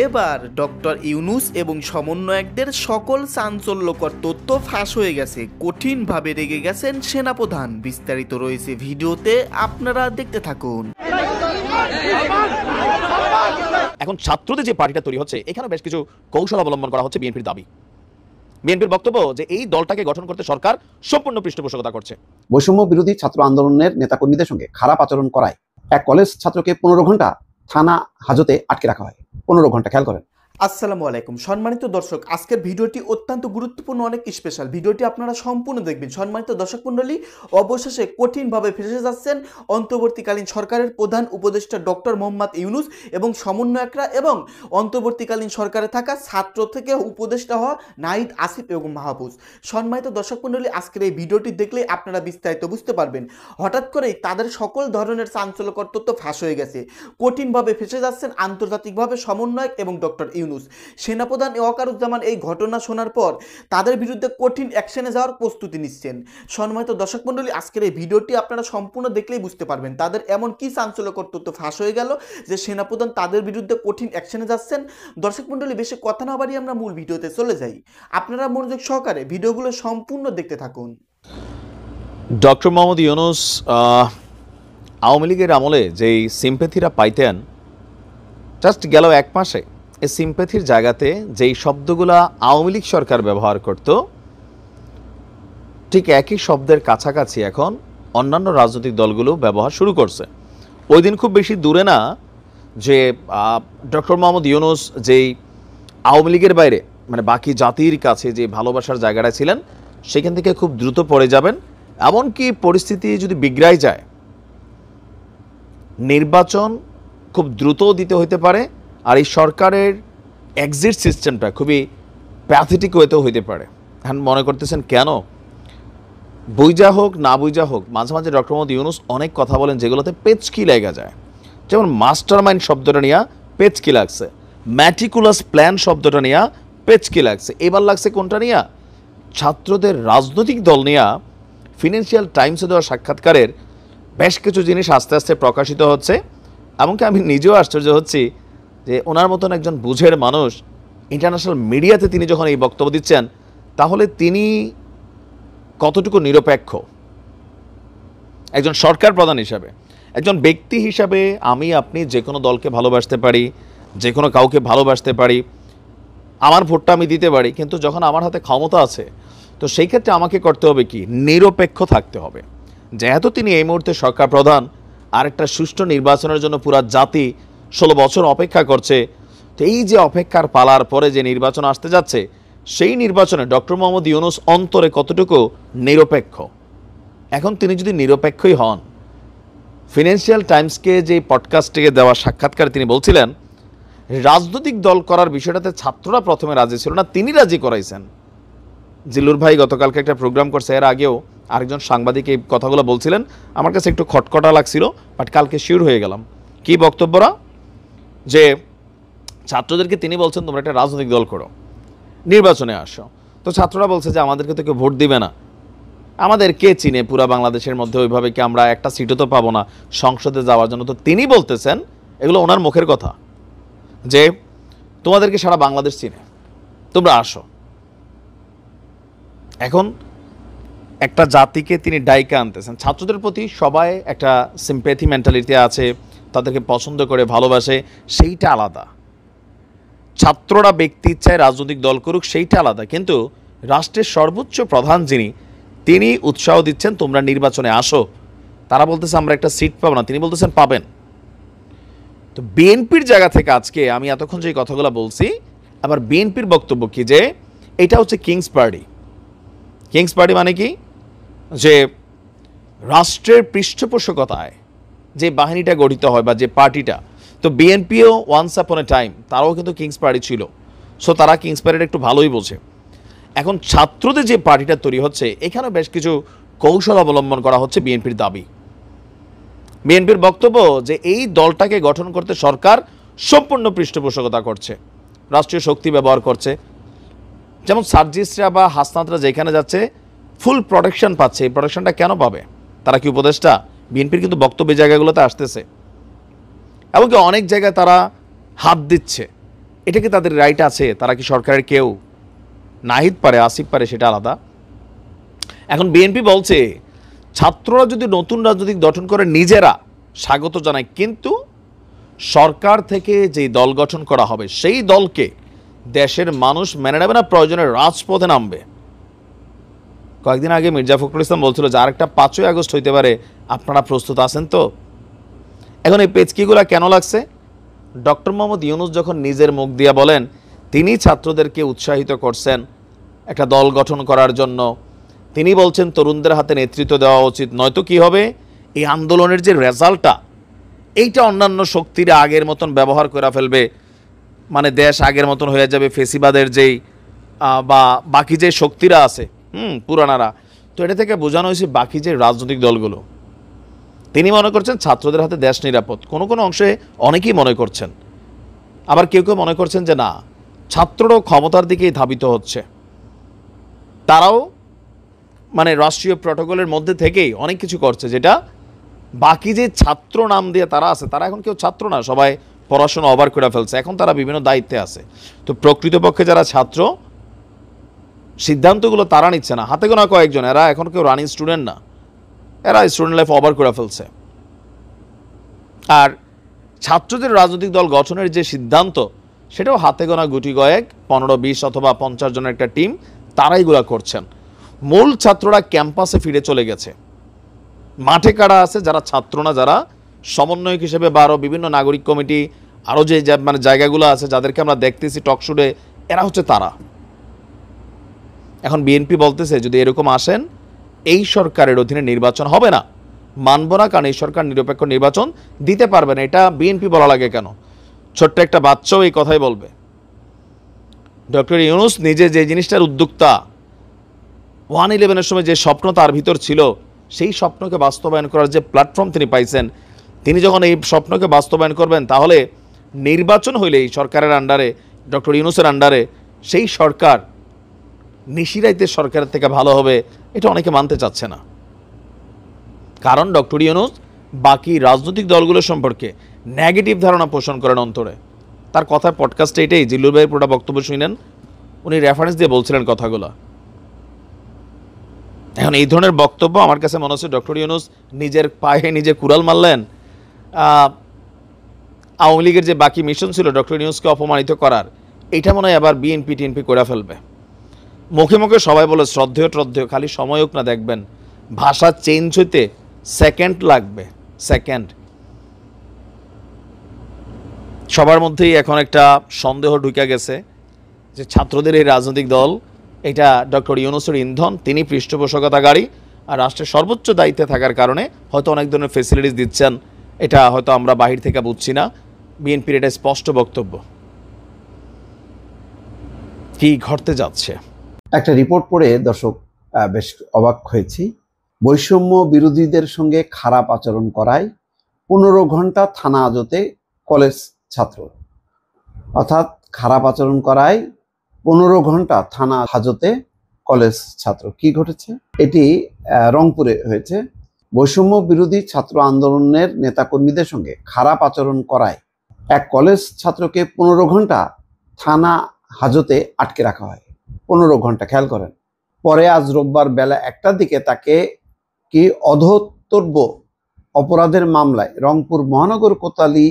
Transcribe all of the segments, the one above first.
এবার ডক্টর ইউনূস এবং সমন্বয়কদের সকল চাঞ্চল্যকর তথ্য ফাঁস হয়ে গেছে। কঠিনভাবে রেগে গেছেন সেনাপ্রধান। বিস্তারিত রয়েছে ভিডিওতে, আপনারা দেখতে থাকুন। এখন ছাত্রদের যে পার্টিটা তৈরি হচ্ছে, এখানে বেশ কিছু কৌশল অবলম্বন করা হচ্ছে বিএনপির দাবি। বিএনপির বক্তব্য যে এই দলটাকে গঠন করতে সরকার সম্পূর্ণ পৃষ্ঠপোষকতা করছে। বৈষম্য বিরোধী ছাত্র আন্দোলনের নেতাকর্মীদের সঙ্গে খারাপ আচরণ করায় এক কলেজ ছাত্রকে 15 ঘন্টা থানা হাজতে আটকে রাখা হয়। 15 ঘন্টা, খেয়াল করেন। আসসালামু আলাইকুম সম্মানিত দর্শক, আজকের ভিডিওটি অত্যন্ত গুরুত্বপূর্ণ, অনেক স্পেশাল। ভিডিওটি আপনারা সম্পূর্ণ দেখবেন। সম্মানিত দর্শক মণ্ডলী, অবশেষে কঠিনভাবে ফেঁসে যাচ্ছেন অন্তর্বর্তীকালীন সরকারের প্রধান উপদেষ্টা ডক্টর মোহাম্মদ ইউনূস এবং সমন্বয়করা এবং অন্তর্বর্তীকালীন সরকারে থাকা ছাত্র থেকে উপদেষ্টা হওয়া নাহিদ আসিফ এবং মাহফুজ। সম্মানিত দর্শক মণ্ডলী, আজকের এই ভিডিওটি দেখলে আপনারা বিস্তারিত বুঝতে পারবেন। হঠাৎ করেই তাদের সকল ধরনের চাঞ্চল্যকর তথ্য ফাঁস হয়ে গেছে। কঠিনভাবে ফেঁসে যাচ্ছেন আন্তর্জাতিকভাবে সমন্বয়ক এবং ডক্টর ইউনূস। সেনাপ্রধান ওয়াকারুজ্জামান এই ঘটনা শোনার পর তাদের বিরুদ্ধে কঠিন অ্যাকশনে যাওয়ার প্রস্তুতি নিচ্ছেন। সম্মানিত দর্শক মণ্ডলী, আজকের এই ভিডিওটি আপনারা সম্পূর্ণ দেখলেই বুঝতে পারবেন তাদের এমন কি চাঞ্চল্যকর তথ্য ফাঁস হয়ে গেল যে সেনাপ্রধান তাদের বিরুদ্ধে কঠিন অ্যাকশনে যাচ্ছেন। দর্শক মণ্ডলী, বেশি কথা না বাড়িয়ে আমরা মূল ভিডিওতে চলে যাই। আপনারা মনোযোগ সহকারে ভিডিওগুলো সম্পূর্ণ দেখতে থাকুন। ডক্টর মোহাম্মদ ইউনূস আওয়ামী লীগের আমলে যেই সিম্প্যাথিরা পাইতেন, জাস্ট গেল এক মাসে এই সিম্প্যাথির জায়গাতে যেই শব্দগুলা আওয়ামী লীগ সরকার ব্যবহার করত, ঠিক একই শব্দের কাছাকাছি এখন অন্যান্য রাজনৈতিক দলগুলো ব্যবহার শুরু করছে। ওই দিন খুব বেশি দূরে না যে ডক্টর মোহাম্মদ ইউনূস যেই আওয়ামী লীগের বাইরে মানে বাকি জাতির কাছে যে ভালোবাসার জায়গাটা ছিলেন, সেখান থেকে খুব দ্রুত পড়ে যাবেন। এমনকি পরিস্থিতি যদি বিগড়াই যায়, নির্বাচন খুব দ্রুত দিতে হইতে পারে। আর এই সরকারের এক্সিট সিস্টেমটা খুবই প্যাথেটিক ওয়েতেও হইতে পারে। এখন মনে করতেছেন কেন? বুঝা হোক না বুঝা হোক, মাঝে মাঝে ডক্টর মোহাম্মদ ইউনূস অনেক কথা বলেন যেগুলোতে পেচকি লেগে যায়। যেমন মাস্টার মাইন্ড শব্দটা নিয়ে পেচকি লাগছে, ম্যাটিকুলাস প্ল্যান শব্দটা নিয়ে পেচকি লাগছে। এবার লাগছে কোনটা নিয়ে? ছাত্রদের রাজনৈতিক দল নিয়ে ফিনান্সিয়াল টাইমসে দেওয়া সাক্ষাৎকারের বেশ কিছু জিনিস আস্তে আস্তে প্রকাশিত হচ্ছে। এমনকি আমি নিজেও আশ্চর্য হচ্ছি যে ওনার মতন একজন বুঝের মানুষ ইন্টারন্যাশনাল মিডিয়াতে তিনি যখন এই বক্তব্য দিচ্ছেন, তাহলে তিনি কতটুকু নিরপেক্ষ একজন সরকার প্রধান হিসাবে। একজন ব্যক্তি হিসাবে আমি আপনি যে কোনো দলকে ভালোবাসতে পারি, যে কোনো কাউকে ভালোবাসতে পারি, আমার ভোটটা আমি দিতে পারি, কিন্তু যখন আমার হাতে ক্ষমতা আছে তো সেই ক্ষেত্রে আমাকে করতে হবে কি? নিরপেক্ষ থাকতে হবে। যেহেতু তিনি এই মুহূর্তে সরকার প্রধান, আরেকটা সুষ্ঠু নির্বাচনের জন্য পুরা জাতি 16 বছর অপেক্ষা করছে। তো এই যে অপেক্ষার পালার পরে যে নির্বাচন আসতে যাচ্ছে, সেই নির্বাচনে ডক্টর মোহাম্মদ ইউনূস অন্তরে কতটুকু নিরপেক্ষ? এখন তিনি যদি নিরপেক্ষই হন, ফিনান্সিয়াল টাইমসকে যে পডকাস্টে দেওয়া সাক্ষাৎকারে তিনি বলছিলেন রাজনৈতিক দল করার বিষয়টাতে ছাত্ররা প্রথমে রাজি ছিল না, তিনি রাজি করাইছেন। জিল্লুর ভাই গতকালকে একটা প্রোগ্রাম করছে, এর আগেও আরেকজন সাংবাদিক এই কথাগুলো বলছিলেন। আমার কাছে একটু খটখটা লাগছিল, বাট কালকে শিওর হয়ে গেলাম। কি বক্তব্যরা? যে ছাত্রদেরকে তিনি বলছেন তোমরা একটা রাজনৈতিক দল করো, নির্বাচনে আসো। তো ছাত্ররা বলছে যে আমাদেরকে তো কেউ ভোট দিবে না, আমাদের কে চিনে পুরা বাংলাদেশের মধ্যে, ওইভাবে কি আমরা একটা সিটও তো পাবো না সংসদে যাওয়ার জন্য। তো তিনি বলতেছেন, এগুলো ওনার মুখের কথা, যে তোমাদেরকে সারা বাংলাদেশ চিনে, তোমরা আসো। এখন একটা জাতিকে তিনি ডাইকা আনতেছেন। ছাত্রদের প্রতি সবাই একটা সিম্প্যাথি মেন্টালিটি আছে, তাদেরকে পছন্দ করে ভালোবাসে, সেইটা আলাদা। ছাত্ররা ব্যক্তি ইচ্ছায় রাজনৈতিক দল করুক, সেইটা আলাদা। কিন্তু রাষ্ট্রের সর্বোচ্চ প্রধান যিনি, তিনি উৎসাহ দিচ্ছেন তোমরা নির্বাচনে আসো। তারা বলতেছে আমরা একটা সিট পাবো না, তিনি বলতেছেন পাবেন। তো বিএনপির জায়গা থেকে আজকে আমি এতক্ষণ যে কথাগুলো বলছি, আবার বিএনপির বক্তব্য কি? যে এটা হচ্ছে কিংস পার্টি। কিংস পার্টি মানে কি? যে রাষ্ট্রের পৃষ্ঠপোষকতায় যে বাহিনীটা গঠিত হয় বা যে পার্টিটা, তো বিএনপিও ওয়ান্স আপন এ টাইম তারাও কিন্তু কিংস পার্টি ছিল। সো তারা কিংস পার্টিটা একটু ভালোই বোঝে। এখন ছাত্রদের যে পার্টিটা তৈরি হচ্ছে, এখানে বেশ কিছু কৌশল অবলম্বন করা হচ্ছে বিএনপির দাবি। বিএনপির বক্তব্য যে এই দলটাকে গঠন করতে সরকার সম্পূর্ণ পৃষ্ঠপোষকতা করছে, রাষ্ট্রীয় শক্তি ব্যবহার করছে। যেমন সার্জিসরা বা হাসনাতরা যেখানে যাচ্ছে ফুল প্রোটেকশন পাচ্ছে। এই প্রোটেকশনটা কেন পাবে? তারা কি উপদেষ্টা? বিএনপির কিন্তু বক্তব্য জায়গাগুলোতে আসতেছে, এমনকি অনেক জায়গায় তারা হাত দিচ্ছে এটা কি তাদের রাইট আছে? তারা কি সরকারের কেউ? নাহিদ পারে, আসিফ পারে, সেটা আলাদা। এখন বিএনপি বলছে ছাত্ররা যদি নতুন রাজনৈতিক গঠন করে নিজেরা স্বাগত জানায়, কিন্তু সরকার থেকে যেই দল গঠন করা হবে সেই দলকে দেশের মানুষ মেনে নেবে না, প্রয়োজনে রাজপথে নামবে। কয়েকদিন আগে মির্জা ফখরুল ইসলাম বলছিল যে আরেকটা 5ই আগস্ট হইতে পারে, আপনারা প্রস্তুত আছেন তো? এখন এই পেচকিগুলা কেন লাগছে? ডক্টর মোহাম্মদ ইউনূস যখন নিজের মুখ দিয়ে বলেন তিনি ছাত্রদেরকে উৎসাহিত করছেন একটা দল গঠন করার জন্য, তিনি বলছেন তরুণদের হাতে নেতৃত্ব দেওয়া উচিত, নয়তো কি হবে এই আন্দোলনের যে রেজাল্টটা এইটা অন্যান্য শক্তিরা আগের মতন ব্যবহার করে ফেলবে, মানে দেশ আগের মতন হয়ে যাবে ফেসিবাদের যেই বা বাকি যে শক্তিরা আছে পুরানারা। তো এটা থেকে বোঝানো হয়েছে বাকি যে রাজনৈতিক দলগুলো, তিনি মনে করছেন ছাত্রদের হাতে দেশ নিরাপদ। কোনো কোনো অংশে অনেকেই মনে করছেন, আবার কেউ কেউ মনে করছেন যে না, ছাত্ররাও ক্ষমতার দিকেই ধাবিত হচ্ছে, তারাও মানে রাষ্ট্রীয় প্রটোকলের মধ্যে থেকেই অনেক কিছু করছে, যেটা বাকি যে ছাত্র নাম দিয়ে তারা আছে তারা এখন কেউ ছাত্র না, সবাই পড়াশোনা ওভার করে ফেলছে, এখন তারা বিভিন্ন দায়িত্বে আছে। তো প্রকৃতপক্ষে যারা ছাত্র, সিদ্ধান্তগুলো তারা নিচ্ছে না, হাতে গোনা কয়েকজন, এরা এখন কেউ রানিং স্টুডেন্ট না, এরা স্টুডেন্ট লাইফ ওভার করে ফেলছে। আর ছাত্রদের রাজনৈতিক দল গঠনের যে সিদ্ধান্ত, সেটাও হাতে গোনা গুটি কয়েক 15-20 অথবা 50 জনের একটা টিম, তারাই গুলা করছেন। মূল ছাত্ররা ক্যাম্পাসে ফিরে চলে গেছে, মাঠে কারা আছে যারা ছাত্র না, যারা সমন্বয়ক হিসেবে বা আরও বিভিন্ন নাগরিক কমিটি আরও যে মানে জায়গাগুলো আছে যাদেরকে আমরা দেখতেছি টকশুটে, এরা হচ্ছে তারা। এখন বিএনপি বলতেছে যদি এরকম আসেন এই সরকারের অধীনে নির্বাচন হবে না, মানব না, কারণ এই সরকার নিরপেক্ষ নির্বাচন দিতে পারবে না। এটা বিএনপি বলা লাগে কেন? ছোট্ট একটা বাচ্চাও এই কথাই বলবে। ডক্টর ইউনূস নিজে যে জিনিসটার উদ্যোক্তা, 1/11-এর সময় যে স্বপ্ন তার ভিতর ছিল, সেই স্বপ্নকে বাস্তবায়ন করার যে প্ল্যাটফর্ম তিনি পাইছেন, তিনি যখন এই স্বপ্নকে বাস্তবায়ন করবেন, তাহলে নির্বাচন হইলে এই সরকারের আন্ডারে, ডক্টর ইউনূসের আন্ডারে, সেই সরকার নিশিরাইতে সরকারের থেকে ভালো হবে, এটা অনেকে মানতে চাচ্ছে না। কারণ ডক্টর ইউনূস বাকি রাজনৈতিক দলগুলো সম্পর্কে নেগেটিভ ধারণা পোষণ করেন অন্তরে। তার কথার পডকাস্টে এটাই, জিল্লুর ভাইয়ের পুরোটা বক্তব্য শুনেন, উনি রেফারেন্স দিয়ে বলছিলেন কথাগুলো। এখন এই ধরনের বক্তব্য আমার কাছে মনে হচ্ছে ডক্টর ইউনূস নিজের পায়ে নিজে কুড়াল মারলেন। আওয়ামী লীগের যে বাকি মিশন ছিল ডক্টর ইউনূসকে অপমানিত করার, এটা মনে হয় আবার বিএনপি টিএনপি করে ফেলবে। মুখে মুখে সবাই বলে শ্রদ্ধেয় ট্রদ্ধেয়, খালি সময় হোক না, দেখবেন ভাষা চেঞ্জ হইতে সেকেন্ড লাগবে, সেকেন্ড। সবার মধ্যেই এখন একটা সন্দেহ ঢুকে গেছে যে ছাত্রদের এই রাজনৈতিক দল, এটা ডক্টর ইউনূসের ইন্ধন, তিনি পৃষ্ঠপোষকতাকারী, আর রাষ্ট্রের সর্বোচ্চ দায়িত্বে থাকার কারণে হয়তো অনেক ধরনের ফেসিলিটিস দিচ্ছেন, এটা হয়তো আমরা বাহির থেকে বুঝছি না। বিএনপির এটা স্পষ্ট বক্তব্য। কি ঘটতে যাচ্ছে? একটা রিপোর্ট পড়ে দর্শক বেশ অবাক হয়েছি। বৈষম্য বিরোধীদের সঙ্গে খারাপ আচরণ করায় 15 ঘন্টা থানা হাজতে কলেজ ছাত্র। অর্থাৎ খারাপ আচরণ করায় 15 ঘন্টা থানা হাজতে কলেজ ছাত্র। কি ঘটেছে? এটি রংপুরে হয়েছে। বৈষম্য বিরোধী ছাত্র আন্দোলনের নেতাকর্মীদের সঙ্গে খারাপ আচরণ করায় এক কলেজ ছাত্রকে 15 ঘন্টা থানা হাজতে আটকে রাখা হয়। 15 ঘন্টা, খেয়াল করেন। পরে আজ রোববার বেলা 1টার দিকে তাকে কি অধোতব্য অপরাধের মামলায় রংপুর মহানগর কোতোয়ালি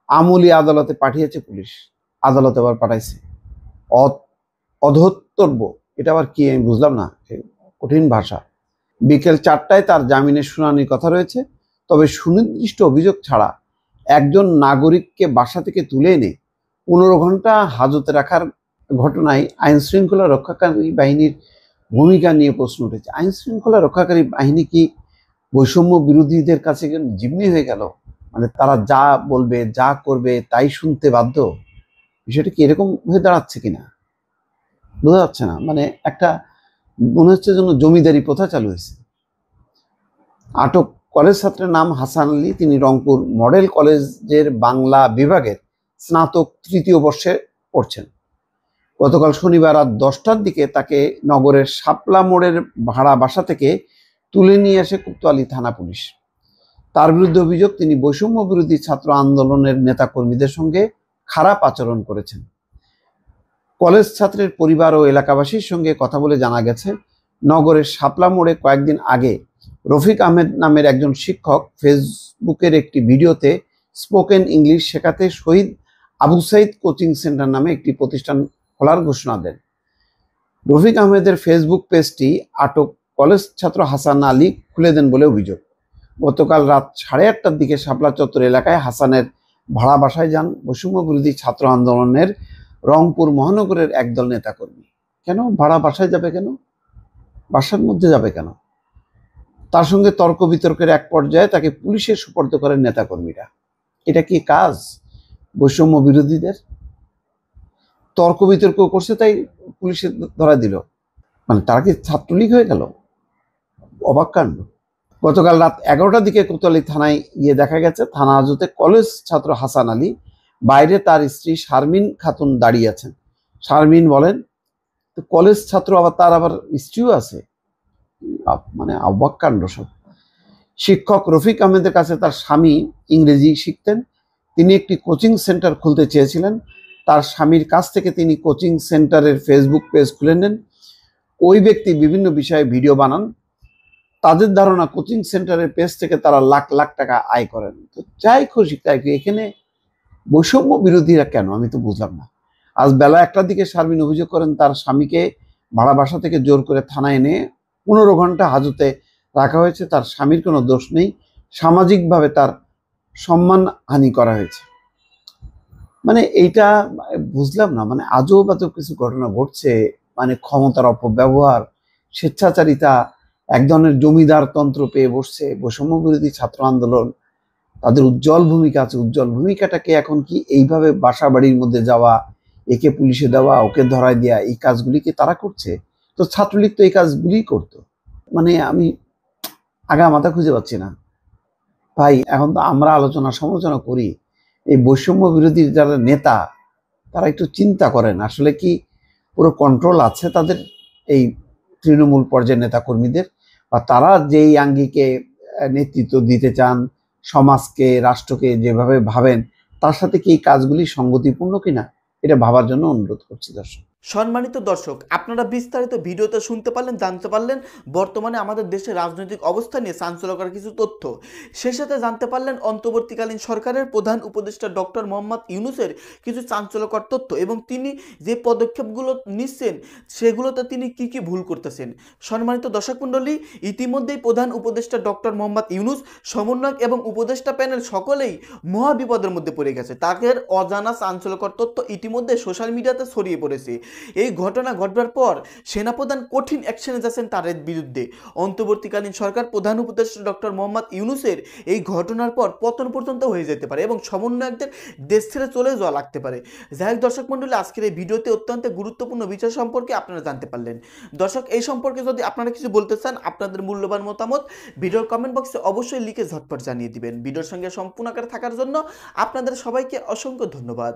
আমলি আদালতে পাঠিয়েছে পুলিশ। আদালতে আবার পাঠাইছে। অধোতব্য, এটা আবার কি আমি বুঝলাম না, কঠিন ভাষা। বিকেল 4টায় তার জামিনের শুনানির কথা রয়েছে। তবে সুনির্দিষ্ট অভিযোগ ছাড়া একজন নাগরিককে বাসা থেকে তুলে এনে 15 ঘন্টা হাজতে রাখার ঘটনায় আইন শৃঙ্খলা রক্ষাকারী বাহিনীর ভূমিকা নিয়ে প্রশ্ন উঠেছে। আইন শৃঙ্খলা রক্ষাকারী বাহিনী কি বৈষম্য বিরোধীদের কাছে জিম্মি হয়ে গেল? মানে তারা যা বলবে, যা করবে তাই শুনতে বাধ্য? বিষয়টা কি এরকম হয়ে দাঁড়াচ্ছে কিনা বোঝা যাচ্ছে না। মানে একটা মনে হচ্ছে যেন জমিদারি প্রথা চালু হয়েছে। আটক কলেজ ছাত্রের নাম হাসান আলী। তিনি রংপুর মডেল কলেজের বাংলা বিভাগের স্নাতক 3য় বর্ষে পড়ছেন। গতকাল শনিবার রাত 10টার দিকে তাকে নগরের শাপলা মোড়ের ভাড়া বাসা থেকে তুলে নিয়ে আসে কোতোয়ালি থানা পুলিশ। তার বিরুদ্ধে অভিযোগ, তিনি বৈষম্য বিরোধী ছাত্র আন্দোলনের নেতাকর্মীদের সঙ্গে খারাপ আচরণ করেছেন। কলেজ ছাত্রের পরিবার ও এলাকাবাসীর সঙ্গে কথা বলে জানা গেছে, নগরের শাপলা মোড়ে কয়েকদিন আগে রফিক আহমেদ নামের একজন শিক্ষক ফেসবুকের একটি ভিডিওতে স্পোকেন ইংলিশ শেখাতে শহীদ আবু সাইদ কোচিং সেন্টার নামে একটি প্রতিষ্ঠান খোলার ঘোষণা দেন। রফিক আহমেদের ফেসবুক পেজটি আটক কলেজ ছাত্র হাসান আলী খুলে দেন বলে অভিযোগ। গতকাল রাত 8:30টার দিকে শাপলা চত্বর এলাকায় হাসানের ভাড়া বাসায় যান বৈষম্য বিরোধী ছাত্র আন্দোলনের রংপুর মহানগরের একদল নেতাকর্মী। কেন ভাড়া বাসায় যাবে, কেন বাসার মধ্যে যাবে কেন? তার সঙ্গে তর্ক বিতর্কের এক পর্যায়ে তাকে পুলিশের সুপর্দ করেন নেতাকর্মীরা। এটা কি কাজ বৈষম্য বিরোধীদের? তর্ক বিতর্ক করছে তাই পুলিশে ধরা দিল, মানে তারা কি ছাত্রলীগ হয়ে গেল? অবাক কাণ্ড। গতকাল রাত 11টার দিকে কোতোয়ালি থানায় গিয়ে দেখা গেছে থানা হাজতে কলেজ ছাত্র হাসান আলী, বাইরে তার স্ত্রী শারমিন খাতুন দাঁড়িয়ে আছেন। শারমিন বলেন, কলেজ ছাত্র আবার তার আবার স্ত্রীও আছে, মানে অবাক কাণ্ড সব। শিক্ষক রফিক আহমেদের কাছে তার স্বামী ইংরেজি শিখতেন, তিনি একটি কোচিং সেন্টার খুলতে চেয়েছিলেন। তার স্বামীর কাছ থেকে তিনি কোচিং সেন্টারের ফেসবুক পেজ খুলে নেন। ওই ব্যক্তি বিভিন্ন বিষয়ে ভিডিও বানান। তাদের ধারণা কোচিং সেন্টারের পেজ থেকে তারা লাখ লাখ টাকা আয় করেন। তো যাই খুশি তাই, এখানে বৈষম্য বিরোধীরা কেন, আমি তো বুঝলাম না। আজ বেলা 1টার দিকে শারমিন অভিযোগ করেন তার স্বামীকে ভাড়া বাসা থেকে জোর করে থানায় এনে 15 ঘন্টা হাজতে রাখা হয়েছে। তার স্বামীর কোনো দোষ নেই, সামাজিকভাবে তার সম্মানহানি করা হয়েছে। মানে এইটা বুঝলাম না, মানে আজব আজব কিছু ঘটনা ঘটছে। মানে ক্ষমতার অপব্যবহার, স্বেচ্ছাচারিতা, এক ধরনের জমিদার তন্ত্র পেয়ে বসছে বৈষম্য বিরোধী ছাত্র আন্দোলন। তাদের উজ্জ্বল ভূমিকা আছে, উজ্জ্বল ভূমিকাটাকে এখন কি এইভাবে বাসা বাড়ির মধ্যে যাওয়া, একে পুলিশে দেওয়া, ওকে ধরায় দেওয়া, এই কাজগুলি কি তারা করছে? তো ছাত্রলীগ তো এই কাজগুলি করতো। মানে আমি আগা মাথা খুঁজে পাচ্ছি না ভাই। এখন তো আমরা আলোচনা সমালোচনা করি, এই বৈষম্য বিরোধী যারা নেতা তারা একটু চিন্তা করেন, আসলে কি পুরো কন্ট্রোল আছে তাদের এই তৃণমূল পর্যায়ের নেতা কর্মীদের, বা তারা যেই আঙ্গিকে নেতৃত্ব দিতে চান, সমাজকে রাষ্ট্রকে যেভাবে ভাবেন, তার সাথে কি এই কাজগুলি সঙ্গতিপূর্ণ কিনা, এটা ভাবার জন্য অনুরোধ করছি দর্শক। সম্মানিত দর্শক, আপনারা বিস্তারিত ভিডিওতে শুনতে পারলেন, জানতে পারলেন বর্তমানে আমাদের দেশের রাজনৈতিক অবস্থা নিয়ে চাঞ্চল্যকর কিছু তথ্য। সে সাথে জানতে পারলেন অন্তর্বর্তীকালীন সরকারের প্রধান উপদেষ্টা ডক্টর মোহাম্মদ ইউনূসের কিছু চাঞ্চল্যকর তথ্য, এবং তিনি যে পদক্ষেপগুলো নিচ্ছেন সেগুলোতে তিনি কি কি ভুল করতেছেন। সম্মানিত দর্শক মণ্ডলী, ইতিমধ্যেই প্রধান উপদেষ্টা ডক্টর মোহাম্মদ ইউনূস, সমন্বয়ক এবং উপদেষ্টা প্যানেল সকলেই মহা বিপদের মধ্যে পড়ে গেছে। তাদের অজানা চাঞ্চল্যকর তথ্য ইতিমধ্যে সোশ্যাল মিডিয়াতে ছড়িয়ে পড়েছে। এই ঘটনা ঘটবার পর সেনাপ্রধান কঠিন অ্যাকশনে যাচ্ছেন তার বিরুদ্ধে। অন্তর্বর্তীকালীন সরকার প্রধান উপদেষ্টা ডক্টর মোহাম্মদ ইউনূসের এই ঘটনার পর পতন পর্যন্ত হয়ে যেতে পারে এবং সমন্বয়কদের দেশ ছেড়ে চলে যাওয়া লাগতে পারে। যাই হোক দর্শক মণ্ডলী, আজকের এই ভিডিওতে অত্যন্ত গুরুত্বপূর্ণ বিষয় সম্পর্কে আপনারা জানতে পারলেন। দর্শক, এই সম্পর্কে যদি আপনারা কিছু বলতে চান, আপনাদের মূল্যবান মতামত ভিডিওর কমেন্ট বক্সে অবশ্যই লিখে ঝটপট জানিয়ে দিবেন। ভিডিওর সঙ্গে সম্পূর্ণ আকারে থাকার জন্য আপনাদের সবাইকে অসংখ্য ধন্যবাদ।